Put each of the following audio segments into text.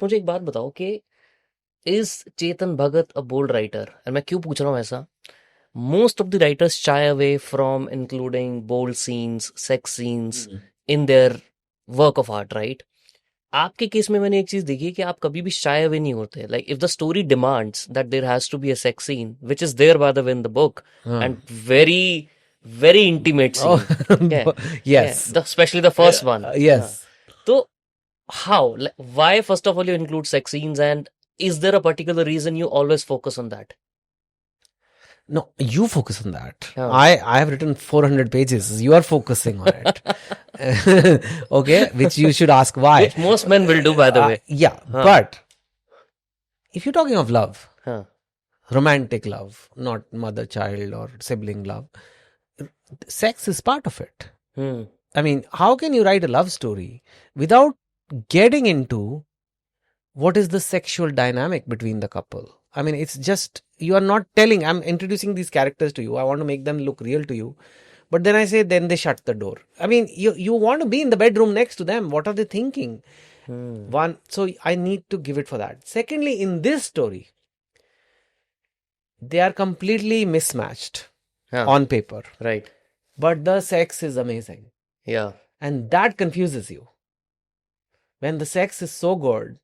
मुझे एक बात बताओ कि is Chetan Bhagat a bold writer? और मैं क्यों पूछ रहा हूँ ऐसा? Most of the writers shy away from including bold scenes, sex scenes Hmm. in their work of art, right? आपके केस में मैंने एक चीज देखी कि आप कभी भी shy away नहीं होते. Like if the story demands that there has to be a sex scene, which is there by the way in the book, Huh. and very very intimate Oh, scene. Yeah, yeah, yes. especially the first one. हाँ. Yes. तो how? Like, why first of all you include sex scenes, and is there a particular reason you always focus on that? No, you focus on that. हाँ. I have written 400 pages. You are focusing on it. Okay, which you should ask why. Which most men will do, by the way. Yeah, हाँ. but if you're talking of love, हाँ. romantic love, not mother-child or sibling love, sex is part of it. Hmm. I mean, how can you write a love story without getting into what is the sexual dynamic between the couple? I mean, it's just, you are not telling, I'm introducing these characters to you. I want to make them look real to you. But then I say, then they shut the door. I mean, you want to be in the bedroom next to them. What are they thinking? Hmm. One, so I need to give it for that. Secondly, in this story, they are completely mismatched हाँ. on paper. Right. But the sex is amazing. Yeah. And that confuses you. When the sex is so good,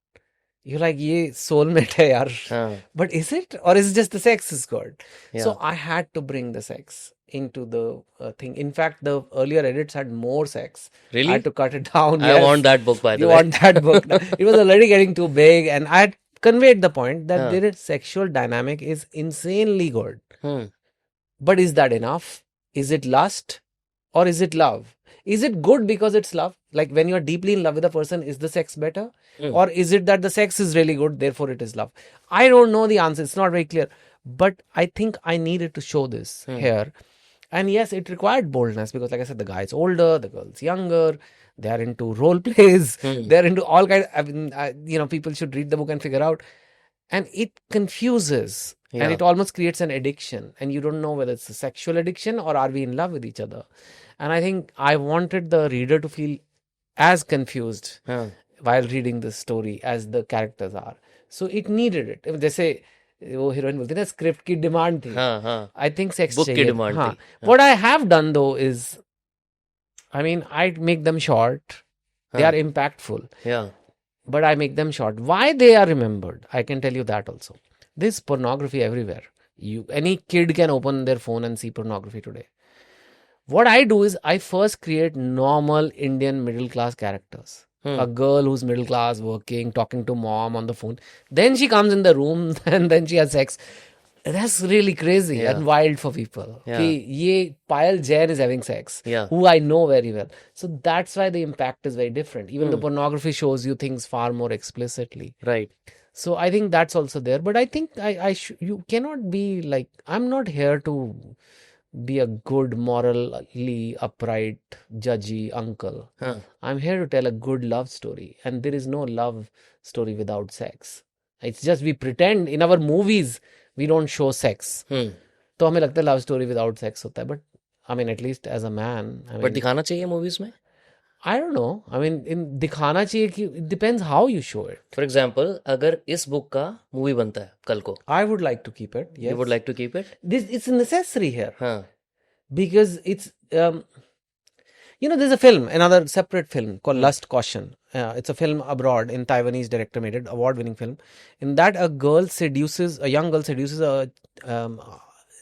you're like, ye soulmate hai yaar. हाँ. But is it? Or is it just the sex is good? Yeah. So I had to bring the sex into the thing. In fact, the earlier edits had more sex. I Really? had to cut it down. I Yes. want that book, by the You way. want that book. It was already getting too big. And I had conveyed the point that हाँ. their sexual dynamic is insanely good. Hmm. But is that enough? Is it lust or is it love? Is it good because it's love? Like when you're deeply in love with a person, is the sex better? Hmm. Or is it that the sex is really good, therefore it is love? I don't know the answer. It's not very clear. But I think I needed to show this here. And yes, it required boldness because, like I said, the guy's older, the girl's younger. They are into role plays. They're into all kinds. I mean, people should read the book and figure out. And it confuses. And Yeah. it almost creates an addiction. And you don't know whether it's a sexual addiction or are we in love with each other. And I think I wanted the reader to feel as confused हाँ. while reading this story as the characters are. So it needed it. जैसे वो heroine बोलती है ना, script की demand थी. हाँ. हाँ. I think sex Book की चाहिए. डिमांड हाँ. थी. What I have done though is, I mean, I make them short. They हाँ. are impactful. Yeah. But I make them short. Why they are remembered? I can tell you that also. There's pornography everywhere. Any kid can open their phone and see pornography today. What I do is I first create normal Indian middle class characters. A girl who's middle class, working, talking to mom on the phone. Then she comes in the room and then she has sex. That's really crazy Yeah. and wild for people. Yeah. Ye Payal Jain is having sex, Yeah. who I know very well. So that's why the impact is very different. Even the pornography shows you things far more explicitly. Right. So I think that's also there. But I think you cannot be like, I'm not here to be a good, morally upright, judgy uncle. Huh. I'm here to tell a good love story. And there is no love story without sex. It's just we pretend in our movies we don't show sex. तो हमें लगता है love story without sex होता है. But I mean, at least as a man, I But mean, दिखाना चाहिए movies में. I don't know. I mean, दिखाना चाहिए कि it depends how you show it. For example, अगर इस बुक का मूवी बनता है कल को, I would like to keep it. Yes. you would like to keep it? It's necessary here हाँ. because it's there's a film, another separate film called Lust Caution. It's a film abroad, in Taiwanese director made it, award-winning film. In that, a young girl seduces a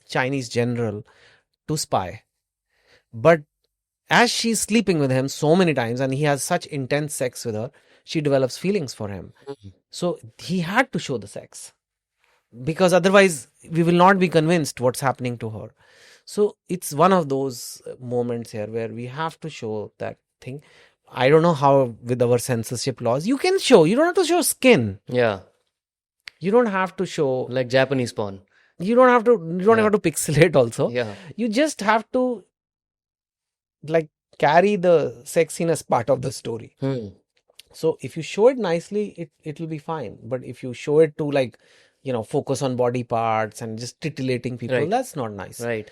Chinese general to spy. But as she's sleeping with him so many times and he has such intense sex with her, she develops feelings for him. So he had to show the sex because otherwise we will not be convinced what's happening to her. So it's one of those moments here where we have to show that thing. I don't know how with our censorship laws, you can show, you don't have to show skin. Yeah. You don't have to show, Like Japanese porn. you don't have to pixelate also. Yeah. You just have to like carry the sex scene as part of the story. So if you show it nicely, it will be fine. But if you show it to focus on body parts and just titillating people, Right. that's not nice. Right.